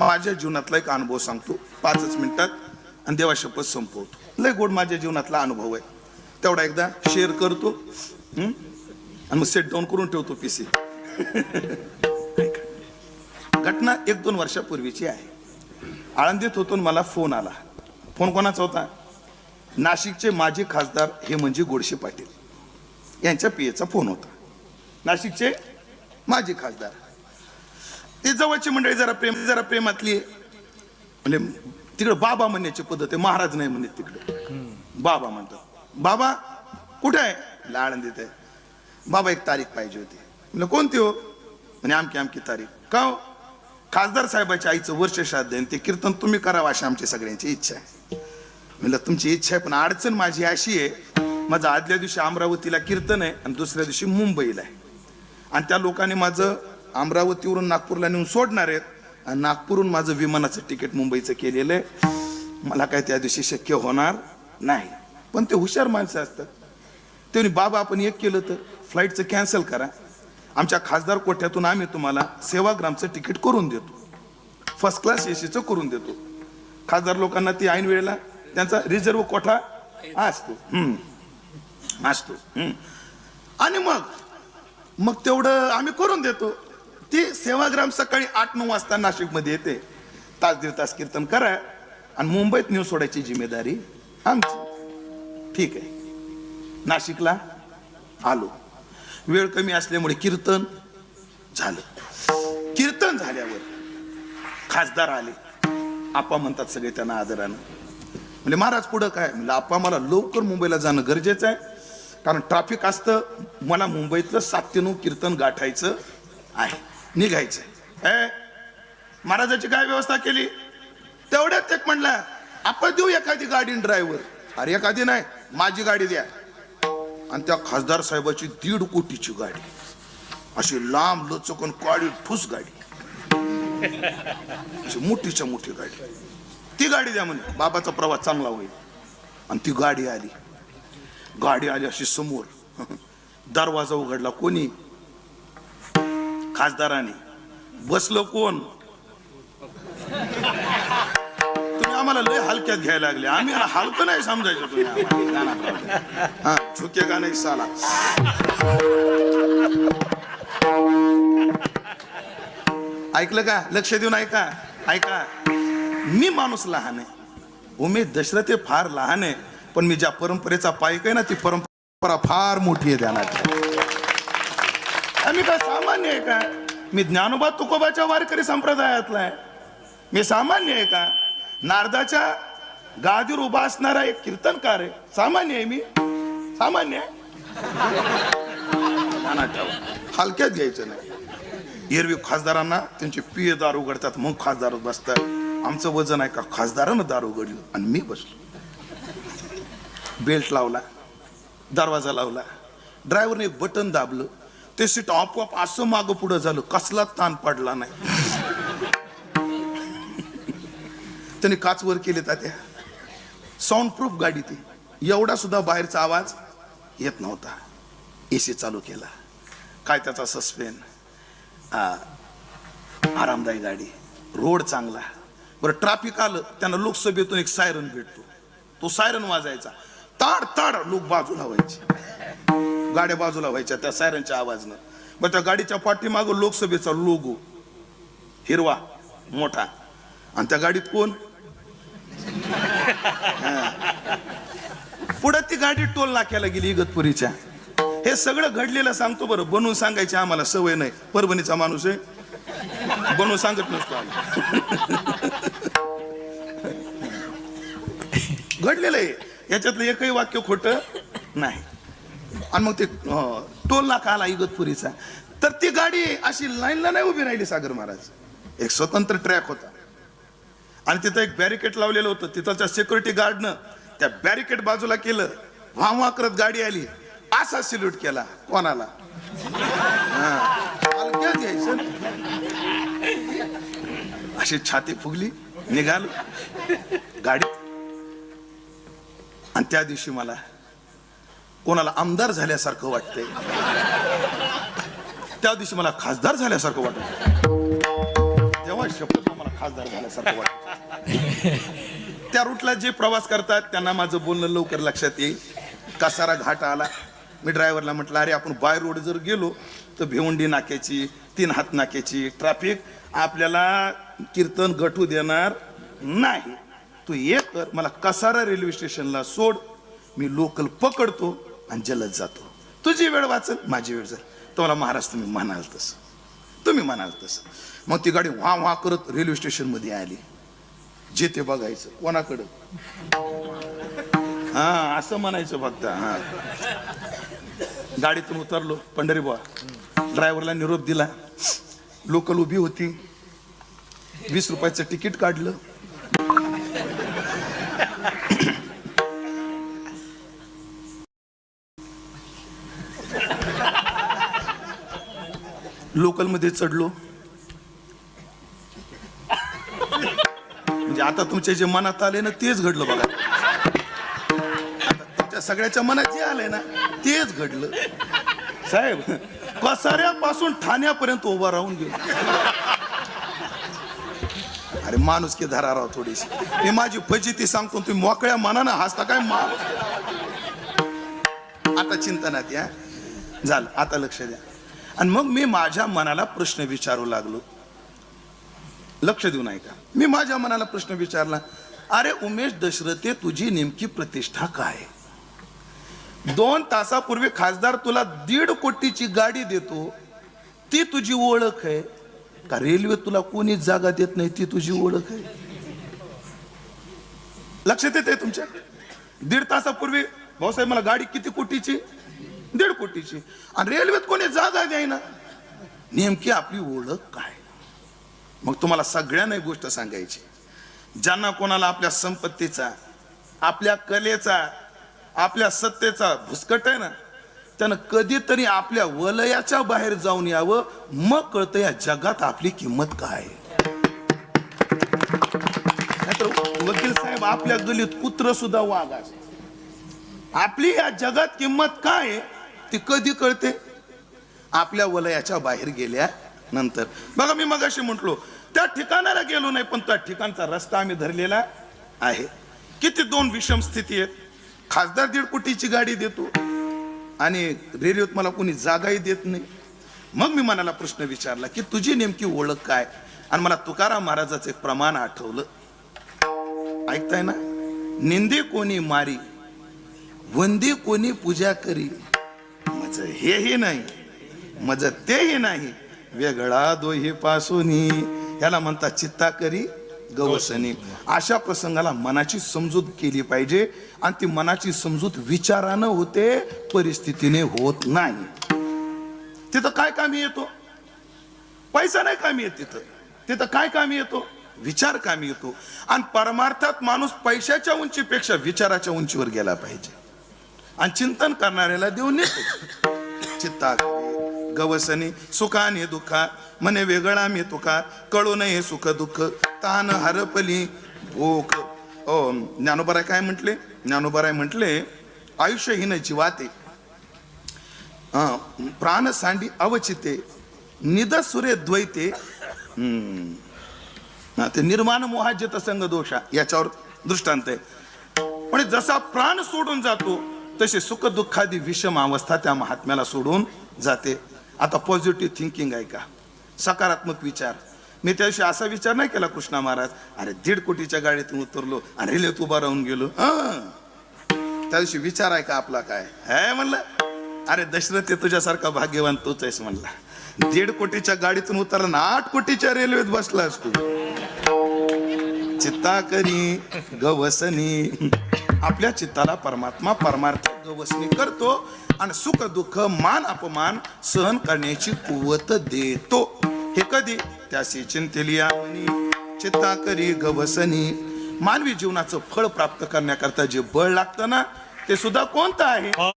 माझ्या जीवनातला एक अनुभव सांगतो 5 मिनिटात आणि देवा शपथ संपवतो. लय गोड माझ्या जीवनातला अनुभव आहे, तेवढा एकदा शेअर करतो आणि मग सेट डाऊन करून ठेवतो पीसी. घटना 1-2 वर्षापूर्वीची आहे. आळंदीत होतो, मला फोन आला. फोन कोणाचा होता? नाशिकचे माजी खासदार हेमंतजी गोडसे पाटील यांच्या पीएचा फोन होता. नाशिकचे माजी खासदार, ते जवळची मंडळी, जरा प्रेमातली, म्हणजे तिकडे बाबा म्हणण्याची पद्धत आहे, महाराज नाही म्हणत तिकडे, बाबा म्हणतात. बाबा कुठे आहे? आळंदीत आहे. बाबा एक तारीख पाहिजे होती. म्हणजे कोणती हो? म्हणजे आमकी आमकी तारीख. का हो? खासदार साहेबाच्या आईचं वर्ष श्राद्ध आहे, ते कीर्तन तुम्ही करावं अशी आमची सगळ्यांची इच्छा आहे. म्हणलं तुमची इच्छा आहे, पण अडचण माझी अशी आहे, माझं आदल्या दिवशी अमरावतीला कीर्तन आहे आणि दुसऱ्या दिवशी मुंबईला आहे, आणि त्या लोकांनी माझं अमरावतीवरून नागपूरला नेऊन सोडणार आहेत, आणि नागपूरहून माझं विमानाचं तिकीट मुंबईचं केलेलं आहे. मला काय त्या दिवशी शक्य होणार नाही. पण ते हुशार माणसं असतात. ते बाबा आपण एक केलं तर फ्लाईटचं कॅन्सल करा, आमच्या खासदार कोठ्यातून आम्ही तुम्हाला सेवाग्रामचं तिकीट करून देतो, फर्स्ट क्लास एसीचं करून देतो. खासदार लोकांना ती ऐन वेळेला त्यांचा रिझर्व कोठा असतो असतो. आणि मग तेवढं आम्ही करून देतो. ती सेवाग्राम सकाळी 8-9 वाजता नाशिकमध्ये येते. 1-1.5 तास कीर्तन करा आणि मुंबईत नेऊन सोडायची जिम्मेदारी आमची. ठीक आहे. नाशिकला आलो, वेळ कमी असल्यामुळे कीर्तन झालं. कीर्तन झाल्यावर खासदार आले. आप्पा म्हणतात सगळे त्यांना आदरानं. म्हणजे महाराज पुढं काय? म्हणजे आप्पा मला लवकर मुंबईला जाणं गरजेचं आहे, कारण ट्रॅफिक असतं. मला मुंबईतलं 7 ते 9 कीर्तन गाठायचं आहे, निघायचं आहे. महाराजाची काय व्यवस्था केली? तेवढ्यात एक म्हणला, आपण देऊ एखादी गाडी ड्रायव्हर. अरे एखादी नाही, माझी गाडी द्या. आणि त्या खासदार साहेबाची 1.5 कोटीची गाडी, अशी लांब लचकन काळी ठुस गाडी, अशी मोठीच्या मोठी गाडी. ती गाडी द्या म्हणे, बाबाचा प्रवास चांगला होईल. आणि ती गाडी आली अशी समोर. दरवाजा उघडला. कोणी? खासदाराने. बसलं कोण? तुम्ही आम्हाला लय हलक्यात घ्यायला लागले. आम्ही हलकं नाही समजायचं. तुम्ही हा झुकेगा नाही साला. ऐकलं का? लक्ष देऊन ऐका. मी माणूस लहान आहे, उमेश दशरथ हे फार लहान आहे, पण मी ज्या परंपरेचा पाईक आहे ना, ती परंपरा फार मोठी आहे ध्यानात. आम्ही काय सामान्य आहे का? मी ज्ञानोबा तुकोबाच्या वारकरी संप्रदायातला आहे. मी सामान्य आहे का? नारदाच्या गादीवर उभा असणारा एक कीर्तनकार आहे. सामान्य आहे मी? सामान्य आहे. हलक्यात घ्यायचं नाही. एरवी खासदारांना त्यांचे पिये दार उघडतात, मग खासदार बसतात. आमचं वजन आहे का? खासदारानं दार उघडलं आणि मी बसलो. बेल्ट लावला, दरवाजा लावला, ड्रायव्हरने एक बटन दाबलं, ते सीट आपोआप असं मागं पुढं झालं. कसला ताण पडला नाही. त्याने काच वर केले. त्या साऊंड प्रूफ गाडी ती, एवढा सुद्धा बाहेरचा आवाज येत नव्हता. एसी चालू केला. काय त्याचा सस्पेन, आरामदायी गाडी, रोड चांगला. बरं ट्रॅफिक आलं, त्यांना लोकसभेतून एक सायरन भेटतो. तो सायरन वाजायचा. ताड लोक बाजूला व्हायचे, गाड्या बाजूला व्हायच्या त्या सायरनच्या आवाजनं. मग त्या गाडीच्या पाठीमागं लोकसभेचा लोगो हिरवा मोठा. आणि त्या गाडीत कोण? पुढे ती गाडी टोल नाक्याला गेली इगतपुरीच्या. हे सगळं घडलेलं सांगतो बरं, बनवून सांगायची आम्हाला सवय नाही. परभणीचा माणूस आहे, बनवून सांगत नसतो आम्ही. घडलेलं आहे, याच्यातलं एकही वाक्य खोटं नाही. आणि मग ते टोल नाका आला इगतपुरीचा, तर ती गाडी अशी लाईनला नाही उभी राहिली. सागर महाराज, एक स्वतंत्र ट्रॅक होता आणि तिथं एक बॅरिकेड लावलेलं होतं. तिथच्या सिक्युरिटी गार्डनं त्या बॅरिकेड बाजूला केलं. व्हा करत गाडी आली, असा सल्यूट केला. कोणाला? हलक्यात घ्यायचं. अशी छाती फुगली, निघालो गाडीत. आणि त्या दिवशी मला कोणाला आमदार झाल्यासारखं वाटतंय, त्या दिवशी मला खासदार झाल्यासारखं वाटत. तेव्हा शपथ मला खासदार झाल्यासारखं वाटतं. त्या रूटला जे प्रवास करतात त्यांना माझं बोलणं लवकर लक्षात येईल. कसारा घाट आला, मी ड्रायव्हरला म्हटलं अरे आपण बाय रोड जर गेलो तर भिवंडी नाक्याची 3 हात नाक्याची ट्रॅफिक आपल्याला कीर्तन गठू देणार नाही. तू एक कर, मला कसारा रेल्वे स्टेशनला सोड, मी लोकल पकडतो आणि जलद जातो. तुझी वेळ वाचल, माझी वेळ जाईल. तो मला महाराज तुम्ही म्हणाल तसं. मग ती गाडी व्हा व्हा करत रेल्वे स्टेशन मध्ये आली. जे ते बघायचं कोणाकडं, हा असं म्हणायचं फक्त. हा गाडीतून उतरलो, पंढरीबुवा ड्रायव्हरला निरोप दिला. लोकल उभी होती, 20 रुपयाचं तिकीट काढलं. लोकल मध्ये चढलो. म्हणजे आता तुमच्या जे मनात आले ना तेच घडलं बघा. तुमच्या सगळ्याच्या मनात जे आलंय ना तेच घडलं साहेब. कसाऱ्यापासून ठाण्यापर्यंत उभा राहून गेलो. अरे माणूस की धरा राव थोडीशी. मी माझी फजिती सांगतो, तुम्ही मोकळ्या मनानं हसता काय माणूस. आता चिंतनात या झालं, आता लक्ष द्या. आणि मग मी माझ्या मनाला प्रश्न विचारू लागलो. लक्ष देऊन ऐका. मी माझ्या मनाला प्रश्न विचारला, अरे उमेश दशरथे तुझी नेमकी प्रतिष्ठा काय? 2 तासापूर्वी खासदार तुला 1.5 कोटीची गाडी देतो, ती तुझी ओळख आहे का? रेल्वे तुला कोणी जागा देत नाही, ती तुझी ओळख आहे? लक्षात येते तुमच्या? 1.5 तासापूर्वी भाऊसाहेब मला गाडी किती कोटीची? 1.5 कोटीची. आणि रेल्वेत कोणी जागा द्यायना. नेमकी आपली ओळख काय? मग तुम्हाला सगळ्यांना एक गोष्ट सांगायची, ज्यांना कोणाला आपल्या संपत्तीचा, आपल्या कलेचा, आपल्या सत्तेचा भुसकट आहे ना, त्यानं कधीतरी आपल्या वलयाच्या बाहेर जाऊन यावं, मग कळतं या जगात आपली किंमत काय. नाहीतर वकील साहेब आपल्या गलीत कुत्र सुद्धा वाघ असते. आपली या जगात किंमत काय आहे ती कधी कळते? आपल्या वलयाच्या बाहेर गेल्या नंतर. बघा मी मगाशी म्हटलो त्या ठिकाणाला गेलो नाही, पण त्या ठिकाणचा रस्ता आम्ही धरलेला आहे. किती 2 विषम स्थिती आहेत. खासदार 1.5 कोटीची गाडी देतो आणि रेल्वेत मला कोणी जागाही देत नाही. मग मी मनाला प्रश्न विचारला की तुझी नेमकी ओळख काय? आणि मला तुकाराम महाराजाचं एक प्रमाण आठवलं. ऐकताय ना? निंदे कोणी मारी, वंदे कोणी पूजा करी, मज हेही नाही मज तेही नाही, वेगळा दोही पासूनी, याला म्हणतात चित्ता करी गवसनी. अशा प्रसंगाला मनाची समजूत केली पाहिजे. आणि ती मनाची समजूत विचारानं होते, परिस्थितीने होत नाही. तिथं काय कामी येतो? पैसा नाही कामी येत. तिथं काय कामी येतो? विचार कामी येतो. आणि परमार्थात माणूस पैशाच्या उंचीपेक्षा विचाराच्या उंचीवर गेला पाहिजे. आणि चिंतन करणाऱ्याला देऊन येतो. चित्ता गवसनी सुखाने दुःखा, मने वेगळा मी तुका, कळू नये सुख दुःख, तान हरपली भूक. ज्ञानोबाराय काय म्हटले? ज्ञानोबाराय म्हटले, आयुष्य हीन जीवाते, प्राण सांडी अवचिते, निदसुरे द्वैते, ते निर्माण मोहाजित संग दोषा, याच्यावर दृष्टांत आहे. म्हणजे जसा प्राण सोडून जातो तसे सुख दुःखादी विषम अवस्था त्या महात्म्याला सोडून जाते. आता पॉझिटिव्ह थिंकिंग आहे का? सकारात्मक विचार. मी त्याविषयी असा विचार नाही केला कृष्णा महाराज, अरे 1.5 कोटीच्या गाडीतून उतरलो आणि रेल्वेत उभा राहून गेलो. त्याविषयी विचार आहे का आपला? काय है म्हणलं, अरे दशरथ तुझ्यासारखा भाग्यवान तोच आहेस म्हणला. 1.5 कोटीच्या गाडीतून उतरला ना 8 कोटीच्या रेल्वेत बसला असतो. चित्ता करी गवसनी, आपल्या चित्ताला परमात्मा परमार्थ गवसनी करतो आणि सुख दुःख मान अपमान सहन करण्याची कुवत देतो. हे कधी? त्याशी चिंतेलिया मनी, चित्ता करी गवसनी. मानवी जीवनाचं फळ प्राप्त करण्याकरता जे बळ लागतं ना, ते सुद्धा कोणतं आहे?